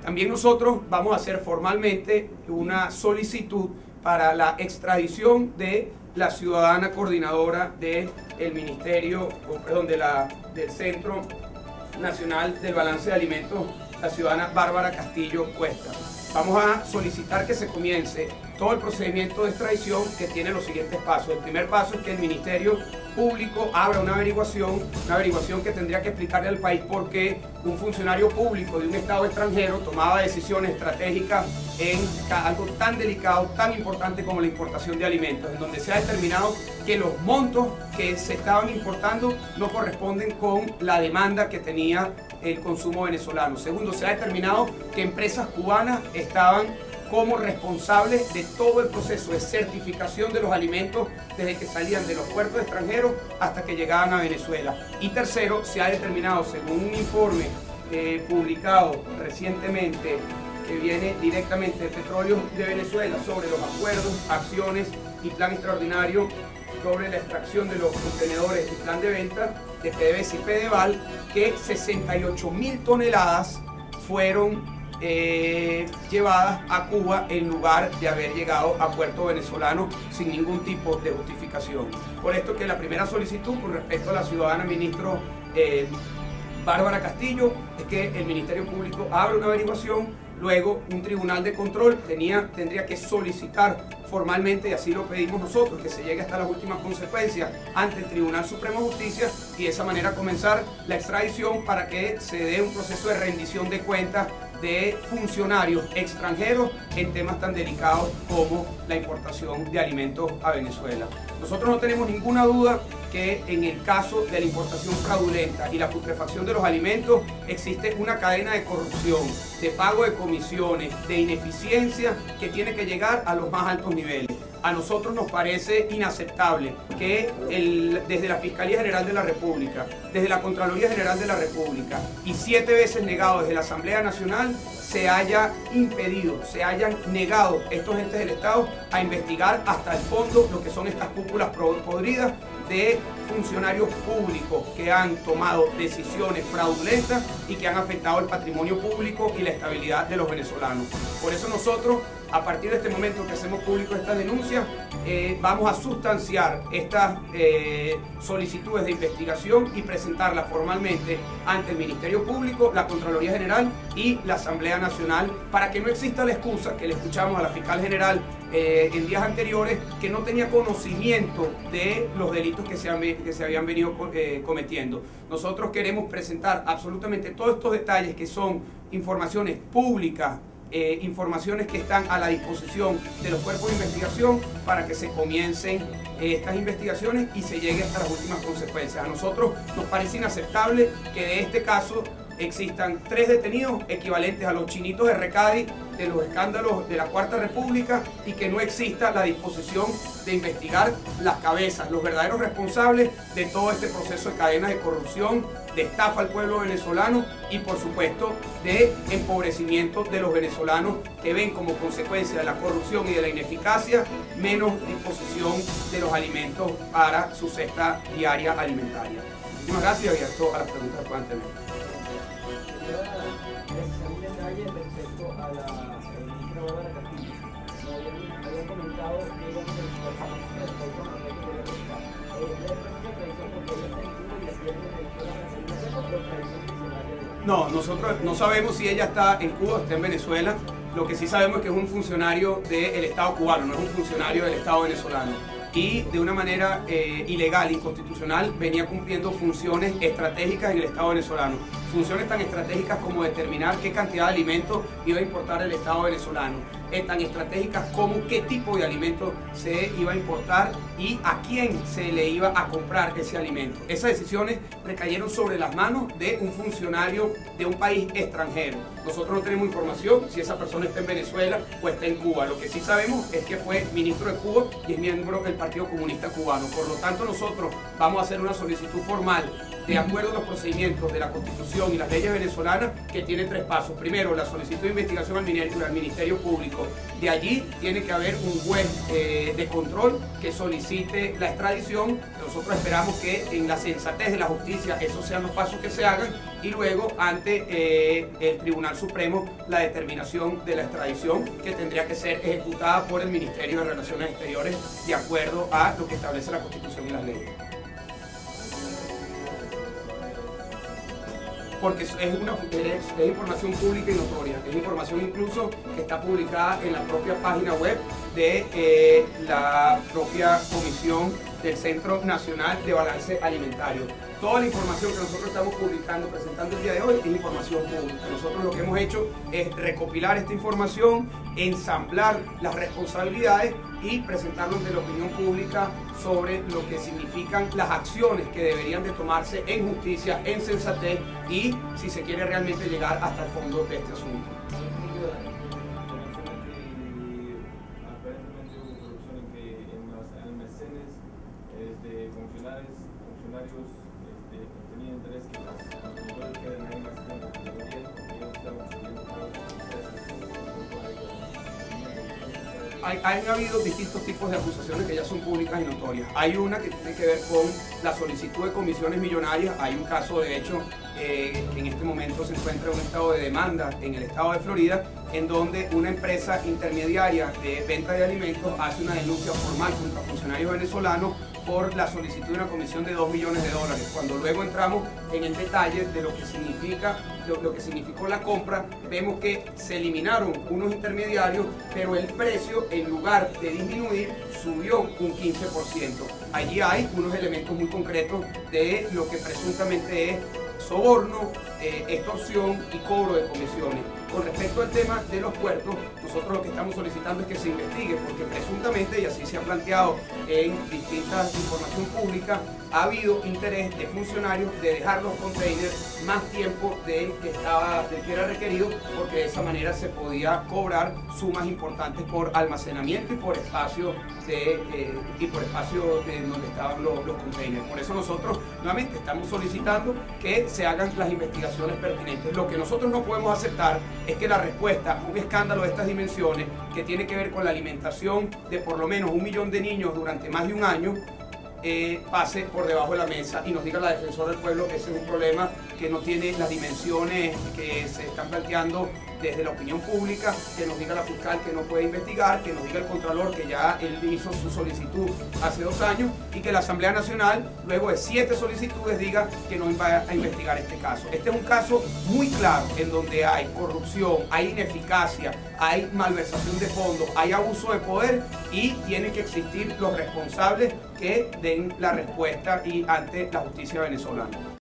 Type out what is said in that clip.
También nosotros vamos a hacer formalmente una solicitud para la extradición de la ciudadana coordinadora del Ministerio, perdón, del Centro Nacional del Balance de Alimentos, la ciudadana Bárbara Castillo Cuesta. Vamos a solicitar que se comience todo el procedimiento de extradición, que tiene los siguientes pasos. El primer paso es que el Ministerio Público abra una averiguación que tendría que explicarle al país por qué un funcionario público de un Estado extranjero tomaba decisiones estratégicas en algo tan delicado, tan importante como la importación de alimentos, en donde se ha determinado que los montos que se estaban importando no corresponden con la demanda que tenía el consumo venezolano. Segundo, se ha determinado que empresas cubanas estaban como responsables de todo el proceso de certificación de los alimentos desde que salían de los puertos extranjeros hasta que llegaban a Venezuela. Y tercero, se ha determinado, según un informe publicado recientemente, que viene directamente de Petróleos de Venezuela, sobre los acuerdos, acciones y plan extraordinario sobre la extracción de los contenedores y plan de venta de PDVSA y Pedeval, que 68.000 toneladas fueron llevadas a Cuba en lugar de haber llegado a puerto venezolano sin ningún tipo de justificación. Por esto que la primera solicitud con respecto a la ciudadana ministro Bárbara Castillo es que el Ministerio Público abra una averiguación. Luego, un tribunal de control tendría que solicitar formalmente, y así lo pedimos nosotros, que se llegue hasta las últimas consecuencias ante el Tribunal Supremo de Justicia y de esa manera comenzar la extradición para que se dé un proceso de rendición de cuentas de funcionarios extranjeros en temas tan delicados como la importación de alimentos a Venezuela. Nosotros no tenemos ninguna duda que en el caso de la importación fraudulenta y la putrefacción de los alimentos existe una cadena de corrupción, de pago de comisiones, de ineficiencia que tiene que llegar a los más altos niveles. A nosotros nos parece inaceptable que desde la Fiscalía General de la República, desde la Contraloría General de la República y 7 veces negado desde la Asamblea Nacional, se haya impedido, se hayan negado estos entes del Estado a investigar hasta el fondo lo que son estas cúpulas podridas de funcionarios públicos que han tomado decisiones fraudulentas y que han afectado el patrimonio público y la estabilidad de los venezolanos. Por eso nosotros, a partir de este momento que hacemos público estas denuncias, vamos a sustanciar estas solicitudes de investigación y presentarlas formalmente ante el Ministerio Público, la Contraloría General y la Asamblea Nacional, para que no exista la excusa que le escuchamos a la Fiscal General en días anteriores, que no tenía conocimiento de los delitos que se habían venido cometiendo. Nosotros queremos presentar absolutamente todos estos detalles que son informaciones públicas, informaciones que están a la disposición de los cuerpos de investigación para que se comiencen estas investigaciones y se llegue hasta las últimas consecuencias. A nosotros nos parece inaceptable que de este caso existan 3 detenidos equivalentes a los chinitos de Recadi de los escándalos de la Cuarta República y que no exista la disposición de investigar las cabezas, los verdaderos responsables de todo este proceso de cadenas de corrupción, de estafa al pueblo venezolano y por supuesto de empobrecimiento de los venezolanos, que ven como consecuencia de la corrupción y de la ineficacia menos disposición de los alimentos para su cesta diaria alimentaria. Muchísimas gracias y abierto a las preguntas que puedan tener. Un detalle respecto a la ministra Bárbara Castillo. Habían comentado que ella no, nosotros no sabemos si ella está en Cuba o está en Venezuela. Lo que sí sabemos es que es un funcionario del Estado cubano, no es un funcionario del Estado venezolano. Y de una manera ilegal, inconstitucional, venía cumpliendo funciones estratégicas en el Estado venezolano. Funciones tan estratégicas como determinar qué cantidad de alimentos iba a importar el Estado venezolano. Tan estratégicas como qué tipo de alimento se iba a importar y a quién se le iba a comprar ese alimento. Esas decisiones recayeron sobre las manos de un funcionario de un país extranjero. Nosotros no tenemos información si esa persona está en Venezuela o está en Cuba. Lo que sí sabemos es que fue ministro de Cuba y es miembro del Partido Comunista Cubano. Por lo tanto, nosotros vamos a hacer una solicitud formal de acuerdo a los procedimientos de la Constitución y las leyes venezolanas, que tiene 3 pasos. Primero, la solicitud de investigación al Ministerio Público. De allí tiene que haber un juez de control que solicite la extradición. Nosotros esperamos que en la sensatez de la justicia esos sean los pasos que se hagan, y luego ante el Tribunal Supremo la determinación de la extradición, que tendría que ser ejecutada por el Ministerio de Relaciones Exteriores de acuerdo a lo que establece la Constitución y las leyes. Porque es información pública y notoria, es información incluso que está publicada en la propia página web de la propia Comisión del Centro Nacional de Balance Alimentario. Toda la información que nosotros estamos publicando, presentando el día de hoy, es información pública. Nosotros lo que hemos hecho es recopilar esta información, ensamblar las responsabilidades y presentarlo ante la opinión pública sobre lo que significan las acciones que deberían de tomarse en justicia, en sensatez, y si se quiere realmente llegar hasta el fondo de este asunto. Aparentemente hubo corrupción en los almacenes de funcionarios tenían interés que las mujeres queden ahí más tiempo que deberían, porque ellos estaban subiendo pagos. Han habido distintos tipos de acusaciones que ya son públicas y notorias. Hay una que tiene que ver con la solicitud de comisiones millonarias. Hay un caso, de hecho, que en este momento se encuentra en un estado de demanda en el estado de Florida, en donde una empresa intermediaria de venta de alimentos hace una denuncia formal contra funcionarios venezolanos por la solicitud de una comisión de $2 millones. Cuando luego entramos en el detalle de lo que significa, lo que significó la compra, vemos que se eliminaron unos intermediarios, pero el precio, en lugar de disminuir, subió un 15%. Allí hay unos elementos muy concretos de lo que presuntamente es soborno, extorsión y cobro de comisiones. Con respecto al tema de los puertos, nosotros lo que estamos solicitando es que se investigue, porque presuntamente, y así se ha planteado en distintas información pública, ha habido interés de funcionarios de dejar los containers más tiempo del que era requerido, porque de esa manera se podía cobrar sumas importantes por almacenamiento y por espacio donde estaban los containers. Por eso nosotros nuevamente estamos solicitando que se hagan las investigaciones pertinentes. Lo que nosotros no podemos aceptar es que la respuesta a un escándalo de estas dimensiones, que tiene que ver con la alimentación de por lo menos 1 millón de niños durante más de un año, pase por debajo de la mesa y nos diga la defensora del pueblo que ese es un problema que no tiene las dimensiones que se están planteando desde la opinión pública, que nos diga la fiscal que no puede investigar, que nos diga el contralor que ya él hizo su solicitud hace 2 años, y que la Asamblea Nacional, luego de 7 solicitudes, diga que no va a investigar este caso. Este es un caso muy claro en donde hay corrupción, hay ineficacia, hay malversación de fondos, hay abuso de poder, y tienen que existir los responsables que den la respuesta ante la justicia venezolana.